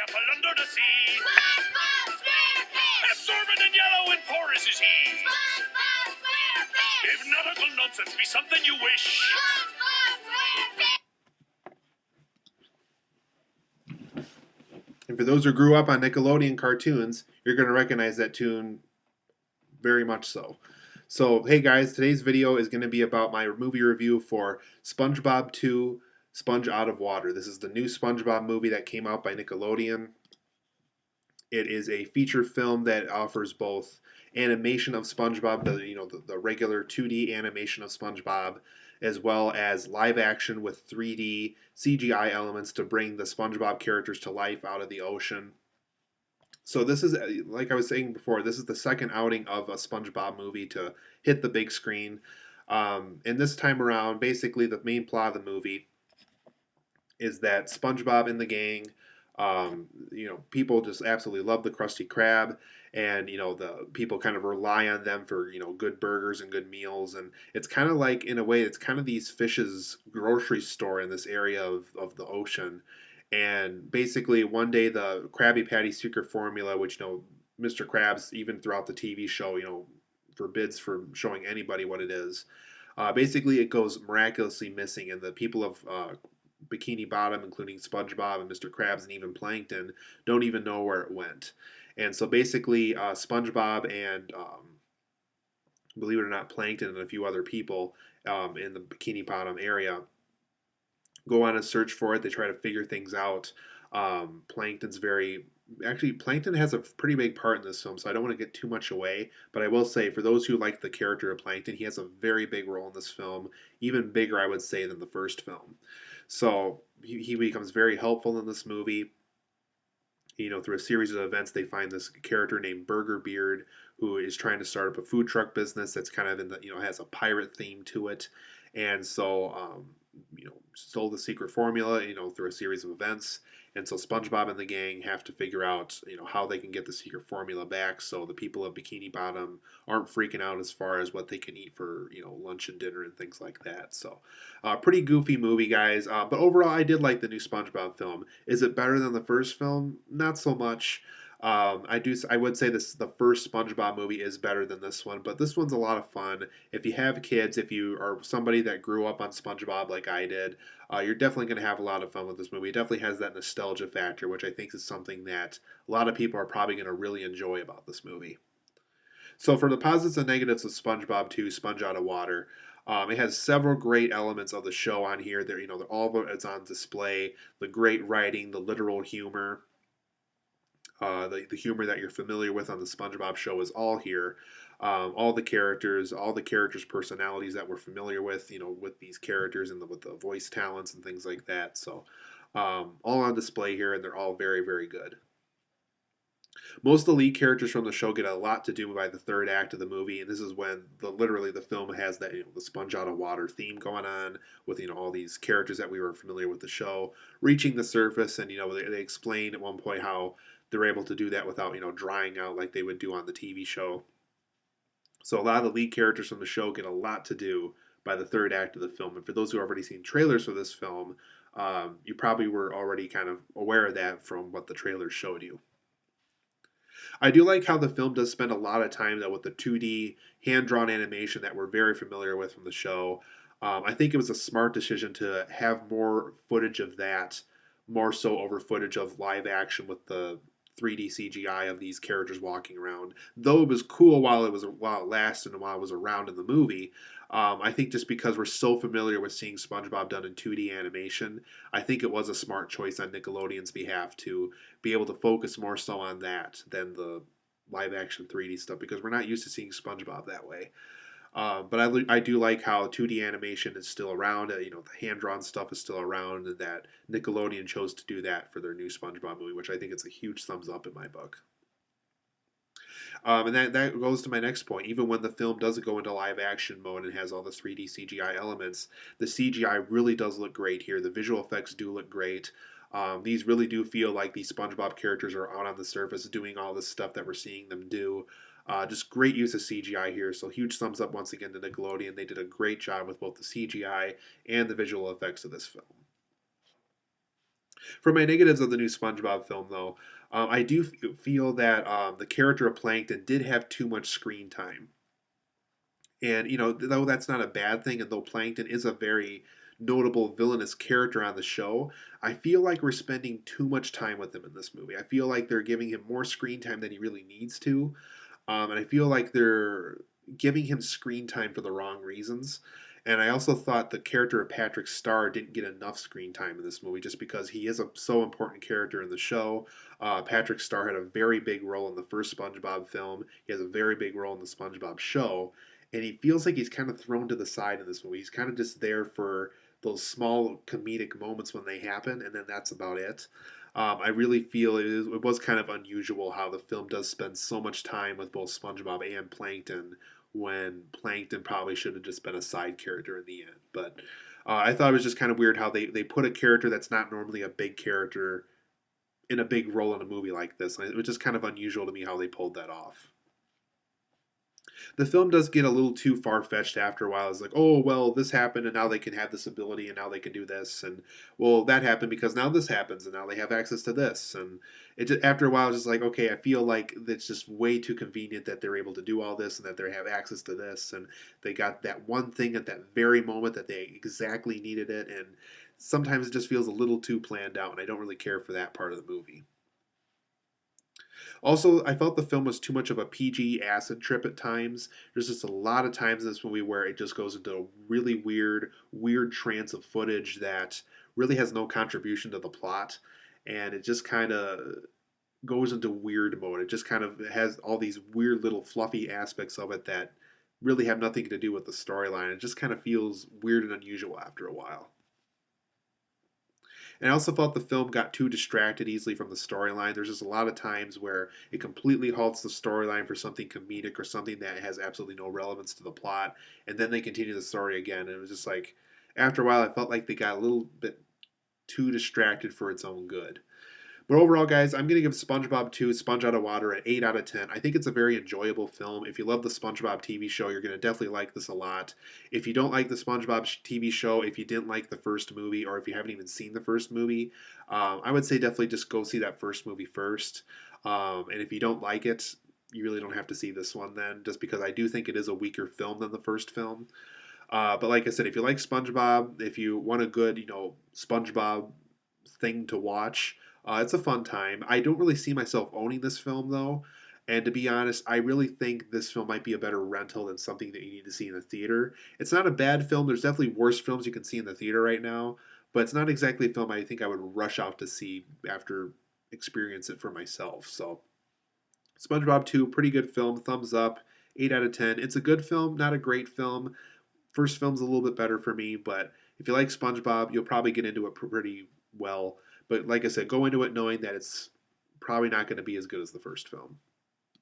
apple under the sea. SpongeBob SquarePants! Absorbent and yellow and porous is he. SpongeBob SquarePants! If nautical nonsense be something you wish, SpongeBob SquarePants! And for those who grew up on Nickelodeon cartoons, you're going to recognize that tune very much so. So, hey guys, today's video is going to be about my movie review for SpongeBob 2, Sponge Out of Water. This is the new SpongeBob movie that came out by Nickelodeon. It is a feature film that offers both animation of SpongeBob, the regular 2D animation of SpongeBob, as well as live action with 3D CGI elements to bring the SpongeBob characters to life out of the ocean. So this is, like I was saying before, this is the second outing of a SpongeBob movie to hit the big screen. And this time around, basically the main plot of the movie is that SpongeBob and the gang, people just absolutely love the Krusty Krab, and the people kind of rely on them for good burgers and good meals, and it's kind of like, in a way, it's kind of these fish's grocery store in this area of the ocean. And basically one day the Krabby Patty secret formula, which Mr. Krabs, even throughout the TV show, forbids from showing anybody what it is. Basically it goes miraculously missing, and the people of Bikini Bottom, including SpongeBob and Mr. Krabs and even Plankton, don't even know where it went. And so basically SpongeBob and believe it or not, Plankton and a few other people in the Bikini Bottom area go on a search for it. They try to figure things out. Plankton has a pretty big part in this film, so I don't want to get too much away, but I will say, for those who like the character of Plankton, he has a very big role in this film, even bigger, I would say, than the first film. So he becomes very helpful in this movie. Through a series of events, they find this character named Burger Beard, who is trying to start up a food truck business that's kind of has a pirate theme to it. And so, stole the secret formula, through a series of events. And so SpongeBob and the gang have to figure out, how they can get the secret formula back, so the people of Bikini Bottom aren't freaking out as far as what they can eat for, lunch and dinner and things like that. So, pretty goofy movie, guys. But overall, I did like the new SpongeBob film. Is it better than the first film? Not so much. I would say the first SpongeBob movie is better than this one, but this one's a lot of fun. If you have kids, if you are somebody that grew up on SpongeBob like I did, you're definitely going to have a lot of fun with this movie. It definitely has that nostalgia factor, which I think is something that a lot of people are probably going to really enjoy about this movie. So for the positives and negatives of SpongeBob 2, Sponge Out of Water, it has several great elements of the show on here. All of it is on display. The great writing, the literal humor. The humor that you're familiar with on the SpongeBob show is all here. All the characters' personalities that we're familiar with, with these characters and with the voice talents and things like that. So, all on display here, and they're all very, very good. Most of the lead characters from the show get a lot to do by the third act of the movie, and this is when literally the film has that the Sponge Out of Water theme going on with all these characters that we were familiar with the show reaching the surface, and they explain at one point how they're able to do that without drying out like they would do on the TV show. So a lot of the lead characters from the show get a lot to do by the third act of the film, and for those who have already seen trailers for this film, you probably were already kind of aware of that from what the trailers showed you. I do like how the film does spend a lot of time, though, with the 2D hand-drawn animation that we're very familiar with from the show. I think it was a smart decision to have more footage of that, more so over footage of live action with the 3D CGI of these characters walking around. Though it was cool while it lasted and while it was around in the movie, I think just because we're so familiar with seeing SpongeBob done in 2D animation, I think it was a smart choice on Nickelodeon's behalf to be able to focus more so on that than the live action 3D stuff, because we're not used to seeing SpongeBob that way. But I do like how 2D animation is still around. The hand-drawn stuff is still around, and that Nickelodeon chose to do that for their new SpongeBob movie, which I think is a huge thumbs up in my book. And that goes to my next point. Even when the film doesn't go into live action mode and has all the 3D CGI elements, the CGI really does look great here. The visual effects do look great. These really do feel like these SpongeBob characters are out on the surface doing all this stuff that we're seeing them do. Just great use of CGI here, so huge thumbs up once again to Nickelodeon. They did a great job with both the CGI and the visual effects of this film. For my negatives of the new SpongeBob film, though, I do feel that the character of Plankton did have too much screen time. And, though that's not a bad thing, and though Plankton is a very notable villainous character on the show, I feel like we're spending too much time with him in this movie. I feel like they're giving him more screen time than he really needs to. And I feel like they're giving him screen time for the wrong reasons. And I also thought the character of Patrick Star didn't get enough screen time in this movie just because he is a so important character in the show. Patrick Star had a very big role in the first SpongeBob film. He has a very big role in the SpongeBob show. And he feels like he's kind of thrown to the side in this movie. He's kind of just there for those small comedic moments when they happen, and then that's about it. I really feel it was kind of unusual how the film does spend so much time with both SpongeBob and Plankton when Plankton probably should have just been a side character in the end. But I thought it was just kind of weird how they put a character that's not normally a big character in a big role in a movie like this. It was just kind of unusual to me how they pulled that off. The film does get a little too far fetched after a while. It's like, oh, well, this happened, and now they can have this ability, and now they can do this, and well, that happened because now this happens, and now they have access to this, and it just, after a while, it's just like, okay, I feel like it's just way too convenient that they're able to do all this, and that they have access to this, and they got that one thing at that very moment that they exactly needed it, and sometimes it just feels a little too planned out, and I don't really care for that part of the movie. Also, I felt the film was too much of a PG acid trip at times. There's just a lot of times in this movie where it just goes into a really weird trance of footage that really has no contribution to the plot. And it just kind of goes into weird mode. It just kind of has all these weird little fluffy aspects of it that really have nothing to do with the storyline. It just kind of feels weird and unusual after a while. And I also felt the film got too distracted easily from the storyline. There's just a lot of times where it completely halts the storyline for something comedic or something that has absolutely no relevance to the plot, and then they continue the story again. And it was just like, after a while, I felt like they got a little bit too distracted for its own good. But overall, guys, I'm going to give SpongeBob 2 Sponge Out of Water an 8 out of 10. I think it's a very enjoyable film. If you love the SpongeBob TV show, you're going to definitely like this a lot. If you don't like the SpongeBob TV show, if you didn't like the first movie, or if you haven't even seen the first movie, I would say definitely just go see that first movie first. And if you don't like it, you really don't have to see this one then, just because I do think it is a weaker film than the first film. But like I said, if you like SpongeBob, if you want a good, SpongeBob thing to watch, it's a fun time. I don't really see myself owning this film though, and to be honest, I really think this film might be a better rental than something that you need to see in the theater. It's not a bad film. There's definitely worse films you can see in the theater right now, but it's not exactly a film I think I would rush out to see after experience it for myself. So, SpongeBob 2, pretty good film, thumbs up, 8 out of 10. It's a good film, not a great film. First film's a little bit better for me, but if you like SpongeBob, you'll probably get into it pretty well. But like I said, go into it knowing that it's probably not going to be as good as the first film.